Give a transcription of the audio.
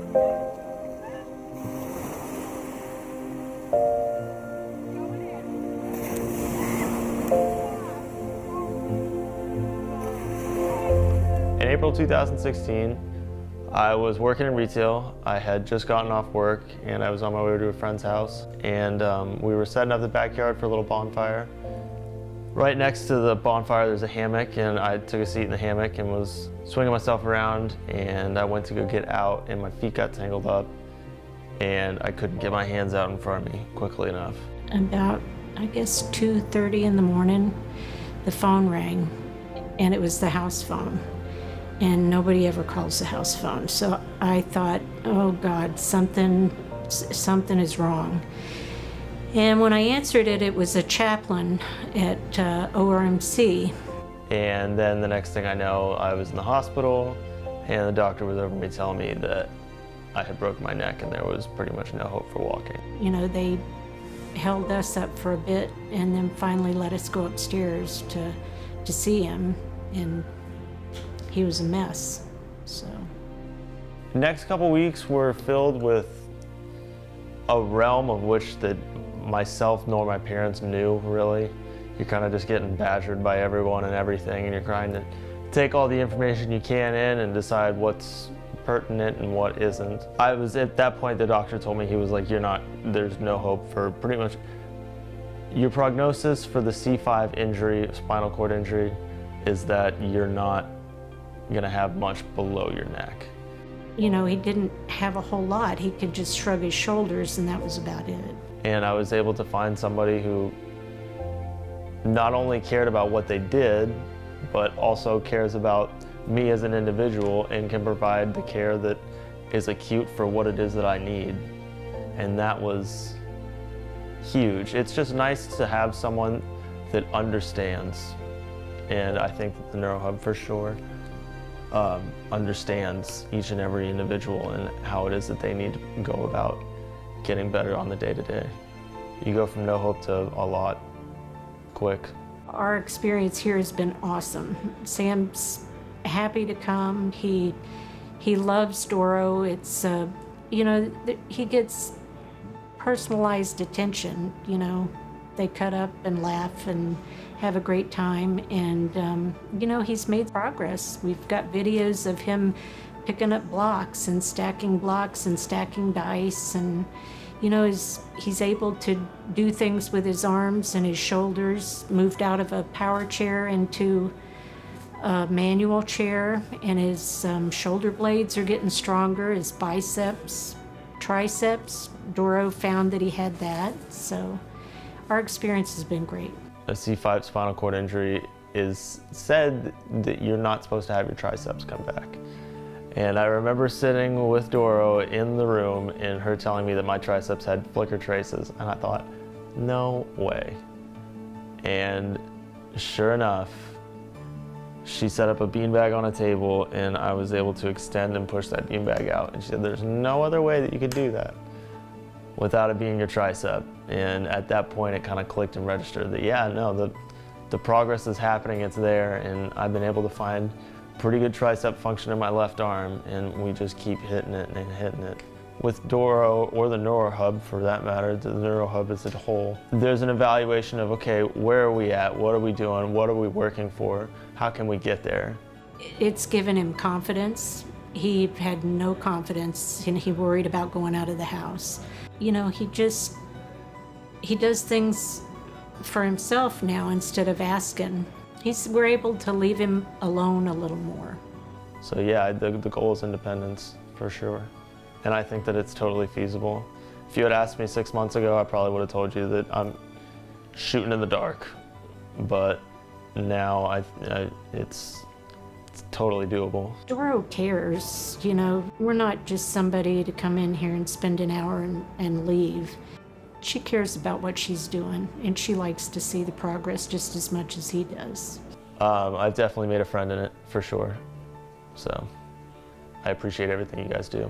In April 2016, I was working in retail. I had just gotten off work and I was on my way to a friend's house, and we were setting up the backyard for a little bonfire. Right next to the bonfire there's a hammock, and I took a seat in the hammock and was swinging myself around, and I went to go get out and my feet got tangled up and I couldn't get my hands out in front of me quickly enough. About, I guess, 2:30 in the morning, the phone rang, and it was the house phone. And nobody ever calls the house phone. So I thought, oh God, something is wrong. And when I answered it, it was a chaplain at ORMC. And then the next thing I know, I was in the hospital, and the doctor was over me telling me that I had broken my neck and there was pretty much no hope for walking. You know, they held us up for a bit and then finally let us go upstairs to see him. And he was a mess, so. The next couple weeks were filled with a realm of which that myself nor my parents knew, really. You're kind of just getting badgered by everyone and everything, and you're trying to take all the information you can in and decide what's pertinent and what isn't. I was at that point, the doctor told me, he was like, there's no hope for pretty much, your prognosis for the C5 injury, spinal cord injury, is that you're not gonna have much below your neck. You know, he didn't have a whole lot. He could just shrug his shoulders and that was about it. And I was able to find somebody who not only cared about what they did, but also cares about me as an individual and can provide the care that is acute for what it is that I need. And that was huge. It's just nice to have someone that understands. And I think that the NeuroHub for sure understands each and every individual and how it is that they need to go about getting better on the day-to-day. You go from no hope to a lot quick. Our experience here has been awesome. Sam's happy to come. He loves Doro. It's, you know, he gets personalized attention, you know. They cut up and laugh and have a great time, and you know, he's made progress. We've got videos of him picking up blocks and stacking dice, and you know, he's able to do things with his arms and his shoulders, moved out of a power chair into a manual chair, and his shoulder blades are getting stronger, his biceps, triceps. Doro found that he had that, so our experience has been great. A C5 spinal cord injury is said that you're not supposed to have your triceps come back. And I remember sitting with Doro in the room and her telling me that my triceps had flicker traces, and I thought, no way. And sure enough, she set up a beanbag on a table and I was able to extend and push that beanbag out. And she said, there's no other way that you could do that without it being your tricep. And at that point, it kind of clicked and registered that, yeah, no, the progress is happening, it's there, and I've been able to find pretty good tricep function in my left arm, and we just keep hitting it and hitting it. With Doro, or the NeuroHub for that matter, the NeuroHub as a whole, there's an evaluation of, okay, where are we at? What are we doing? What are we working for? How can we get there? It's given him confidence. He had no confidence, and he worried about going out of the house. You know, he does things for himself now instead of asking. We're able to leave him alone a little more. So yeah, the goal is independence, for sure. And I think that it's totally feasible. If you had asked me 6 months ago, I probably would have told you that I'm shooting in the dark. But now it's totally doable. Doro cares, you know. We're not just somebody to come in here and spend an hour and leave. She cares about what she's doing, and she likes to see the progress just as much as he does. I've definitely made a friend in it, for sure. So I appreciate everything you guys do.